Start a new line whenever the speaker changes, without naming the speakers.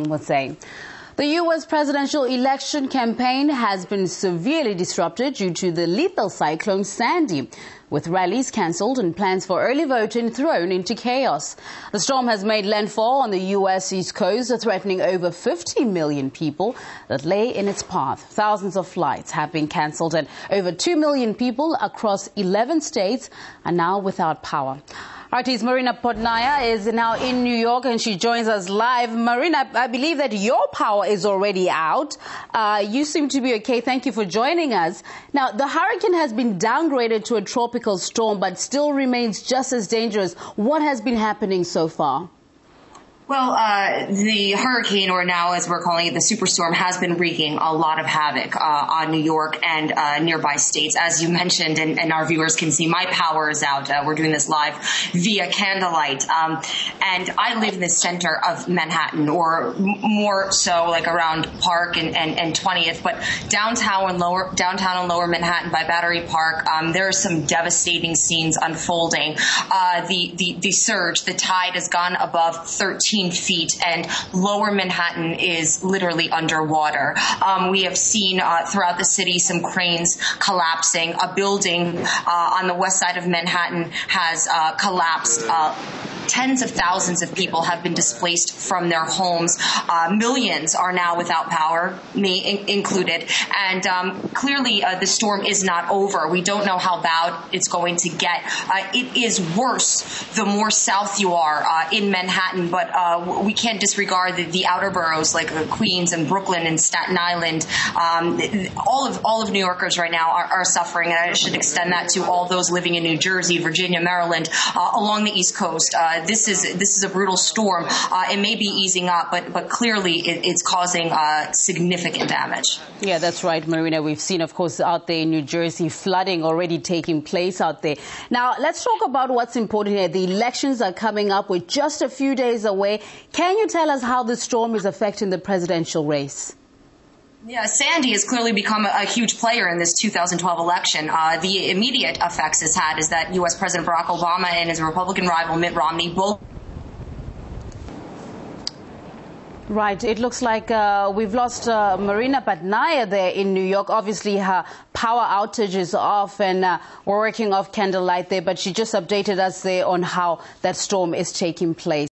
was saying. The U.S. presidential election campaign has been severely disrupted due to the lethal cyclone Sandy, with rallies cancelled and plans for early voting thrown into chaos. The storm has made landfall on the U.S. East Coast, threatening over 50 million people that lay in its path. Thousands of flights have been cancelled and over 2 million people across 11 states are now without power. RT's Marina Portnaya is now in New York and she joins us live. Marina, I believe that your power is already out. You seem to be okay. Thank you for joining us. Now, the hurricane has been downgraded to a tropical storm, but still remains just as dangerous. What has been happening so far?
Well, the hurricane, or now as we're calling it, the superstorm, has been wreaking a lot of havoc on New York and nearby states. As you mentioned, and our viewers can see, my power is out. We're doing this live via candlelight. And I live in the center of Manhattan, or more so like around Park and 20th. But downtown and lower Manhattan by Battery Park, there are some devastating scenes unfolding. The surge, the tide has gone above 13 feet, and lower Manhattan is literally underwater. We have seen throughout the city some cranes collapsing. A building on the west side of Manhattan has collapsed. Tens of thousands of people have been displaced from their homes. Millions are now without power, me included. And clearly the storm is not over. We don't know how bad it's going to get. It is worse the more south you are in Manhattan, but we can't disregard the outer boroughs like Queens and Brooklyn and Staten Island. All of New Yorkers right now are suffering, and I should extend that to all those living in New Jersey, Virginia, Maryland, along the East Coast. This is a brutal storm. It may be easing up, but clearly it's causing significant damage.
Yeah, that's right, Marina. We've seen, of course, out there in New Jersey, flooding already taking place out there. Now, let's talk about what's important here. The elections are coming up with just a few days away. Can you tell us how this storm is affecting the presidential race?
Yeah, Sandy has clearly become a huge player in this 2012 election. The immediate effects it's had is that U.S. President Barack Obama and his Republican rival Mitt Romney both.
Right. It looks like we've lost Marina Portnaya there in New York. Obviously, her power outage is off and we're working off candlelight there, but she just updated us there on how that storm is taking place.